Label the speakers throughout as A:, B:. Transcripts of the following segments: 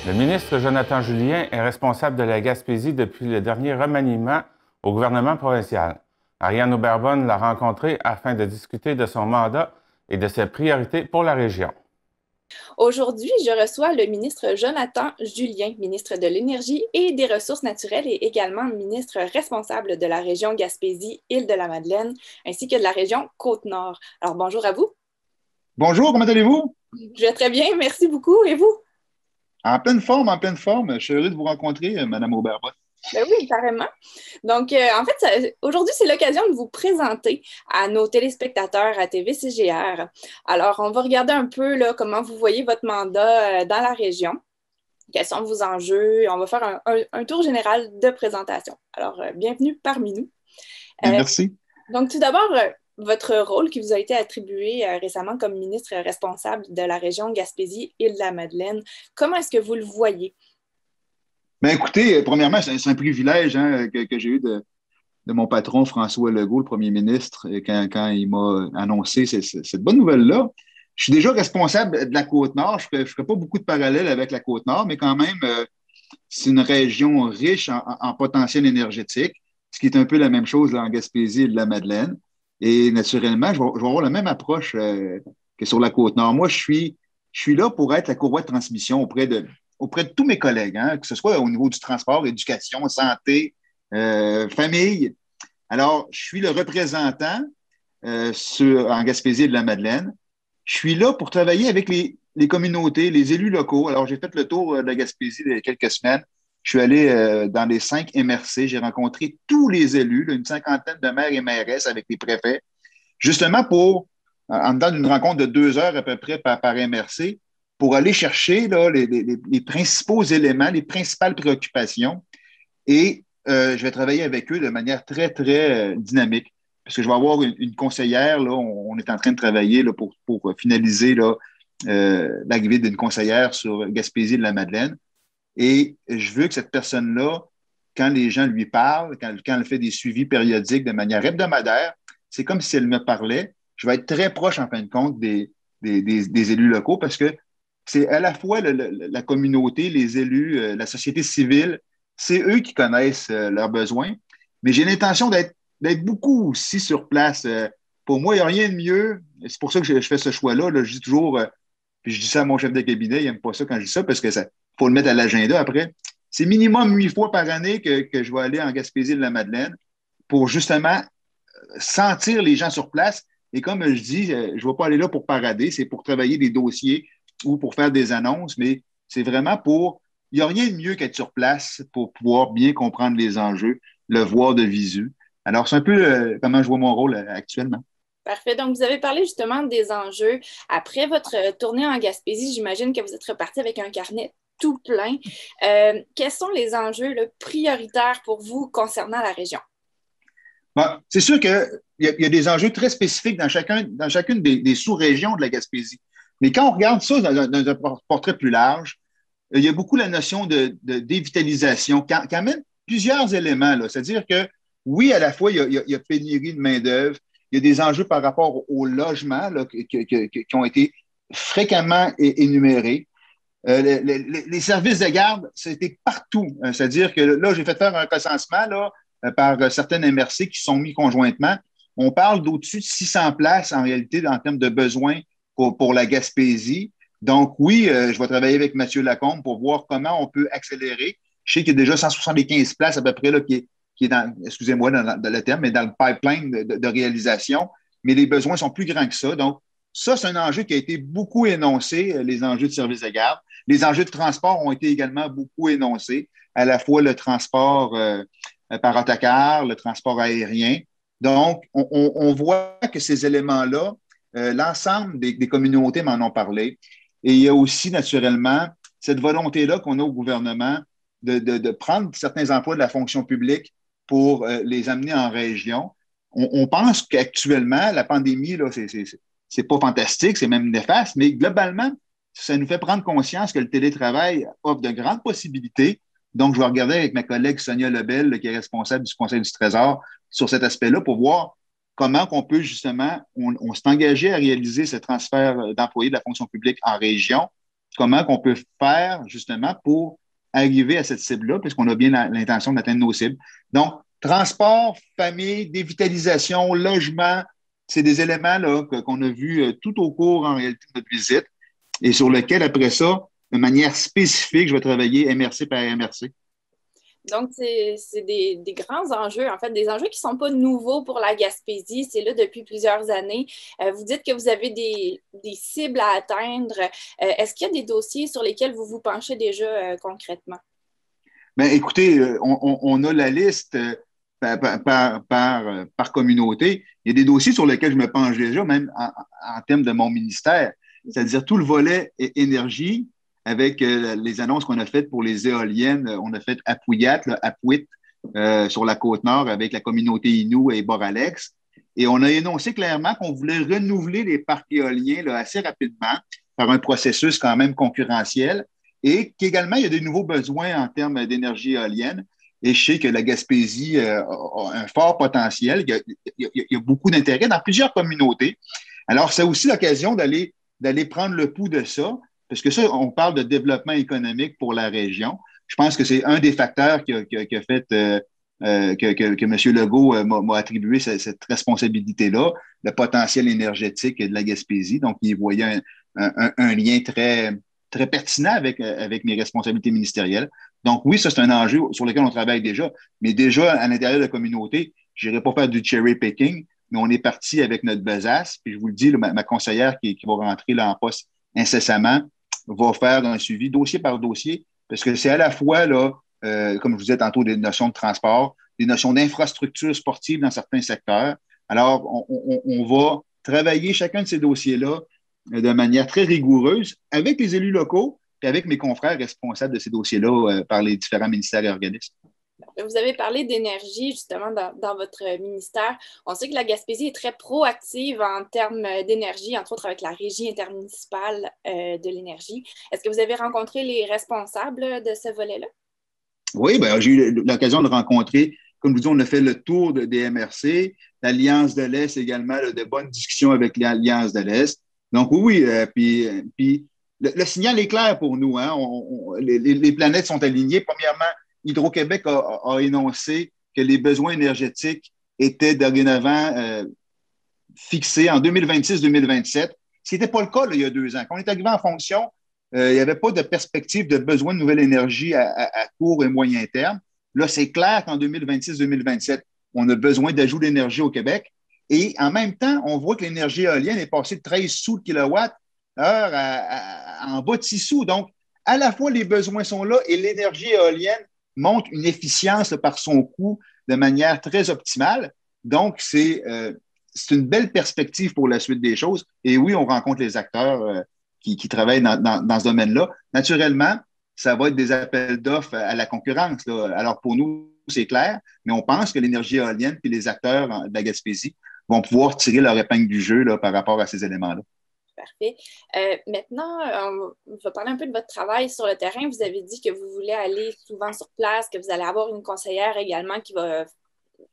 A: Le ministre Jonathan Julien est responsable de la Gaspésie depuis le dernier remaniement au gouvernement provincial. Ariane Aubert-Bonne l'a rencontré afin de discuter de son mandat et de ses priorités pour la région.
B: Aujourd'hui, je reçois le ministre Jonathan Julien, ministre de l'Énergie et des Ressources naturelles et également ministre responsable de la région Gaspésie-Île-de-la-Madeleine ainsi que de la région Côte-Nord. Alors, bonjour à vous.
C: Bonjour, comment allez-vous?
B: Je vais très bien, merci beaucoup. Et vous?
C: En pleine forme, en pleine forme. Je suis heureux de vous rencontrer, Madame Aubert.
B: Ben oui, carrément. Donc, en fait, aujourd'hui, c'est l'occasion de vous présenter à nos téléspectateurs à TV-CGR. Alors, on va regarder un peu là, comment vous voyez votre mandat dans la région. Quels sont vos enjeux? On va faire un tour général de présentation. Alors, bienvenue parmi nous.
C: Merci.
B: Donc, tout d'abord, votre rôle qui vous a été attribué récemment comme ministre responsable de la région Gaspésie-Île-de-la-Madeleine, comment est-ce que vous le voyez?
C: Ben écoutez, premièrement, c'est un privilège que j'ai eu de mon patron François Legault, le premier ministre, quand il m'a annoncé cette bonne nouvelle-là. Je suis déjà responsable de la Côte-Nord. Je ne ferai pas beaucoup de parallèles avec la Côte-Nord, mais quand même, c'est une région riche en potentiel énergétique, ce qui est un peu la même chose là, en Gaspésie et de la Madeleine. Et naturellement, je vais avoir la même approche que sur la Côte-Nord. Moi, je suis là pour être la courroie de transmission auprès de tous mes collègues, hein, que ce soit au niveau du transport, éducation, santé, famille. Alors, je suis le représentant en Gaspésie et de la Madeleine. Je suis là pour travailler avec les communautés, les élus locaux. Alors, j'ai fait le tour de la Gaspésie il y a quelques semaines. Je suis allé dans les 5 MRC. J'ai rencontré tous les élus, là, une cinquantaine de maires et mairesses avec les préfets, justement en dedans d'une rencontre de 2 heures à peu près par MRC, pour aller chercher là, les principaux éléments, les principales préoccupations. Et je vais travailler avec eux de manière très, très dynamique. Parce que je vais avoir une conseillère, là, on est en train de travailler là, pour finaliser là, l'arrivée d'une conseillère sur Gaspésie de la Madeleine. Et je veux que cette personne-là, quand les gens lui parlent, quand elle fait des suivis périodiques de manière hebdomadaire, c'est comme si elle me parlait. Je vais être très proche, en fin de compte, des élus locaux parce que c'est à la fois la communauté, les élus, la société civile, c'est eux qui connaissent leurs besoins. Mais j'ai l'intention d'être beaucoup aussi sur place. Pour moi, il n'y a rien de mieux. C'est pour ça que je fais ce choix-là. Là. Je dis toujours, puis je dis ça à mon chef de cabinet, il n'aime pas ça quand je dis ça parce que ça faut le mettre à l'agenda après. C'est minimum 8 fois par année que je vais aller en Gaspésie de la Madeleine pour justement sentir les gens sur place. Et comme je dis, je ne vais pas aller là pour parader, c'est pour travailler des dossiers ou pour faire des annonces, mais c'est vraiment pour. Il n'y a rien de mieux qu'être sur place pour pouvoir bien comprendre les enjeux, le voir de visu. Alors, c'est un peu comment je vois mon rôle actuellement.
B: Parfait. Donc, vous avez parlé justement des enjeux. Après votre tournée en Gaspésie, j'imagine que vous êtes reparti avec un carnet tout plein. Quels sont les enjeux là, prioritaires pour vous concernant la région?
C: Bon, c'est sûr qu'il y a des enjeux très spécifiques dans chacune des sous-régions de la Gaspésie. Mais quand on regarde ça dans un portrait plus large, il y a beaucoup la notion de dévitalisation qui amène plusieurs éléments. Là. C'est-à-dire que, oui, à la fois, il y a pénurie de main-d'œuvre, il y a des enjeux par rapport au logement là, qui ont été fréquemment énumérés. Les services de garde, c'était partout. C'est-à-dire que là, j'ai fait faire un recensement là, par certaines MRC qui sont mis conjointement. On parle d'au-dessus de 600 places en réalité en termes de besoins pour la Gaspésie. Donc, oui, je vais travailler avec Mathieu Lacombe pour voir comment on peut accélérer. Je sais qu'il y a déjà 175 places à peu près là, qui est dans, excusez-moi dans le terme, mais dans le pipeline de réalisation. Mais les besoins sont plus grands que ça. Donc, ça, c'est un enjeu qui a été beaucoup énoncé, les enjeux de service de garde. Les enjeux de transport ont été également beaucoup énoncés, à la fois le transport par autocar, le transport aérien. Donc, on voit que ces éléments-là, l'ensemble des communautés m'en ont parlé. Et il y a aussi, naturellement, cette volonté-là qu'on a au gouvernement de prendre certains emplois de la fonction publique pour les amener en région. On pense qu'actuellement, la pandémie, là, c'est pas fantastique, c'est même néfaste, mais globalement, ça nous fait prendre conscience que le télétravail offre de grandes possibilités. Donc, je vais regarder avec ma collègue Sonia Lebel, là, qui est responsable du Conseil du Trésor, sur cet aspect-là pour voir comment on peut justement, on s'est engagé à réaliser ce transfert d'employés de la fonction publique en région comment on peut faire justement pour arriver à cette cible-là, puisqu'on a bien l'intention d'atteindre nos cibles. Donc, transport, famille, dévitalisation, logement, c'est des éléments là, qu'on a vus tout au cours en réalité de notre visite et sur lesquels, après ça, de manière spécifique, je vais travailler MRC par MRC.
B: Donc, c'est des grands enjeux, en fait, des enjeux qui ne sont pas nouveaux pour la Gaspésie. C'est là depuis plusieurs années. Vous dites que vous avez des cibles à atteindre. Est-ce qu'il y a des dossiers sur lesquels vous vous penchez déjà concrètement?
C: Bien, écoutez, on a la liste par communauté. Il y a des dossiers sur lesquels je me penche déjà, même en termes de mon ministère, c'est-à-dire tout le volet énergie, avec les annonces qu'on a faites pour les éoliennes. On a fait Apuiat, Apuit, sur la Côte-Nord avec la communauté Innu et Boralex. Et on a énoncé clairement qu'on voulait renouveler les parcs éoliens là, assez rapidement par un processus quand même concurrentiel et qu'également, il y a de nouveaux besoins en termes d'énergie éolienne. Et je sais que la Gaspésie a un fort potentiel. Il y a beaucoup d'intérêt dans plusieurs communautés. Alors, c'est aussi l'occasion d'aller prendre le pouls de ça. Parce que ça, on parle de développement économique pour la région. Je pense que c'est un des facteurs que M. Legault m'a attribué cette responsabilité-là, le potentiel énergétique de la Gaspésie. Donc, il voyait un lien très, très pertinent avec mes responsabilités ministérielles. Donc, oui, ça, c'est un enjeu sur lequel on travaille déjà. Mais déjà, à l'intérieur de la communauté, je n'irai pas faire du cherry picking, mais on est parti avec notre besace. Puis je vous le dis, ma conseillère qui va rentrer là en poste incessamment, va faire un suivi dossier par dossier, parce que c'est à la fois, là, comme je vous disais tantôt, des notions de transport, des notions d'infrastructure sportive dans certains secteurs. Alors, on va travailler chacun de ces dossiers-là de manière très rigoureuse avec les élus locaux et avec mes confrères responsables de ces dossiers-là par les différents ministères et organismes.
B: Vous avez parlé d'énergie, justement, dans votre ministère. On sait que la Gaspésie est très proactive en termes d'énergie, entre autres avec la Régie intermunicipale de l'énergie. Est-ce que vous avez rencontré les responsables de ce volet-là?
C: Oui, bien, j'ai eu l'occasion de rencontrer, comme je vous dis, on a fait le tour des MRC, l'Alliance de l'Est également, là, de bonnes discussions avec l'Alliance de l'Est. Donc oui, puis le signal est clair pour nous. Hein? Les planètes sont alignées. Premièrement, Hydro-Québec a énoncé que les besoins énergétiques étaient dorénavant fixés en 2026-2027, ce qui n'était pas le cas là, il y a 2 ans. Quand on est arrivé en fonction, il n'y avait pas de perspective de besoin de nouvelle énergie à court et moyen terme. Là, c'est clair qu'en 2026-2027, on a besoin d'ajout d'énergie au Québec. Et en même temps, on voit que l'énergie éolienne est passée de 13 sous le kilowatt heure en bas de 6 sous. Donc, à la fois, les besoins sont là et l'énergie éolienne montre une efficience là, par son coût de manière très optimale. Donc, c'est une belle perspective pour la suite des choses. Et oui, on rencontre les acteurs qui travaillent dans ce domaine-là. Naturellement, ça va être des appels d'offres à la concurrence. Là. Alors, pour nous, c'est clair, mais on pense que l'énergie éolienne et les acteurs de la Gaspésie vont pouvoir tirer leur épingle du jeu là, par rapport à ces éléments-là.
B: Parfait. Maintenant, on va parler un peu de votre travail sur le terrain. Vous avez dit que vous voulez aller souvent sur place, que vous allez avoir une conseillère également qui va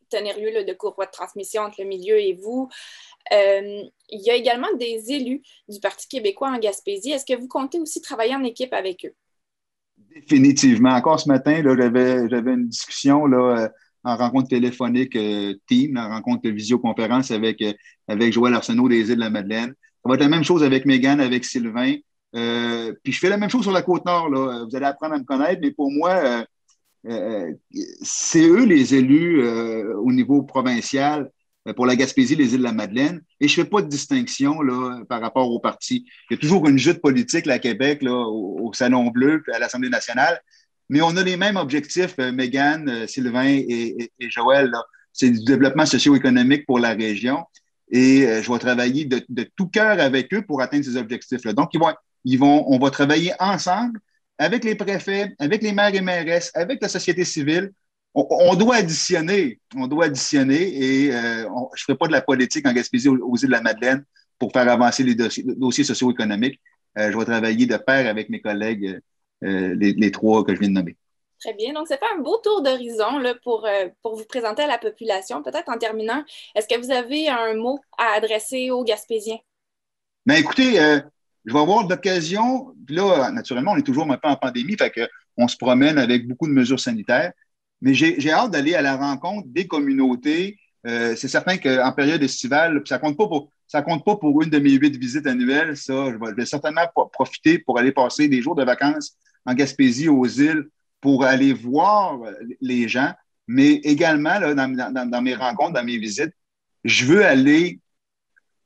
B: tenir lieu là, de courroie de transmission entre le milieu et vous. Il y a également des élus du Parti québécois en Gaspésie. Est-ce que vous comptez aussi travailler en équipe avec eux?
C: Définitivement. Encore ce matin, là, j'avais une discussion là, en rencontre téléphonique Team, en rencontre de visioconférence avec Joël Arsenault des Îles-de-la-Madeleine. Ça va être la même chose avec Mégane, avec Sylvain. Puis je fais la même chose sur la Côte-Nord. Là. Vous allez apprendre à me connaître, mais pour moi, c'est eux les élus au niveau provincial pour la Gaspésie, les Îles-de-la-Madeleine. Et je ne fais pas de distinction là, par rapport au parti. Il y a toujours une joute politique là, à Québec, là, au Salon Bleu, à l'Assemblée nationale. Mais on a les mêmes objectifs, Mégane, Sylvain et Joël. C'est du développement socio-économique pour la région. Et je vais travailler de tout cœur avec eux pour atteindre ces objectifs-là. Donc, on va travailler ensemble avec les préfets, avec les maires et mairesses, avec la société civile. On doit additionner. Et je ne ferai pas de la politique en Gaspésie aux Îles-de-la-Madeleine pour faire avancer les dossiers socio-économiques. Je vais travailler de pair avec mes collègues, les 3 que je viens de nommer.
B: Très bien. Donc, ça fait un beau tour d'horizon là, pour vous présenter à la population. Peut-être en terminant, est-ce que vous avez un mot à adresser aux Gaspésiens?
C: Mais écoutez, je vais avoir l'occasion, puis là, naturellement, on est toujours un peu en pandémie, fait qu'on se promène avec beaucoup de mesures sanitaires, mais j'ai hâte d'aller à la rencontre des communautés. C'est certain qu'en période estivale, ça compte pas pour une de mes 8 visites annuelles, ça. Je vais certainement profiter pour aller passer des jours de vacances en Gaspésie, aux îles, pour aller voir les gens, mais également, là, dans mes rencontres, dans mes visites, je veux aller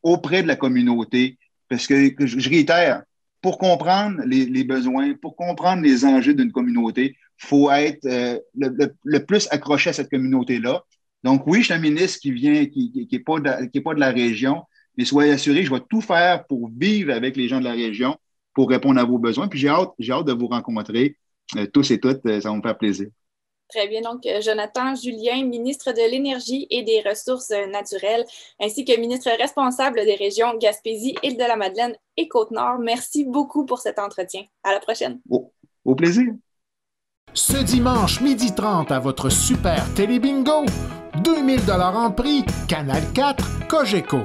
C: auprès de la communauté, parce que je réitère, pour comprendre les besoins, pour comprendre les enjeux d'une communauté, il faut être le plus accroché à cette communauté-là. Donc oui, je suis un ministre qui est pas de la région, mais soyez assurés, je vais tout faire pour vivre avec les gens de la région, pour répondre à vos besoins. Puis j'ai hâte de vous rencontrer tous et toutes. Ça va me faire plaisir.
B: Très bien. Donc, Jonathan Julien, ministre de l'Énergie et des Ressources naturelles, ainsi que ministre responsable des régions Gaspésie, Île-de-la-Madeleine et Côte-Nord. Merci beaucoup pour cet entretien. À la prochaine.
C: Au plaisir.
D: Ce dimanche, 12h30 à votre super télé bingo. 2000 $ en prix, Canal 4, Cogeco.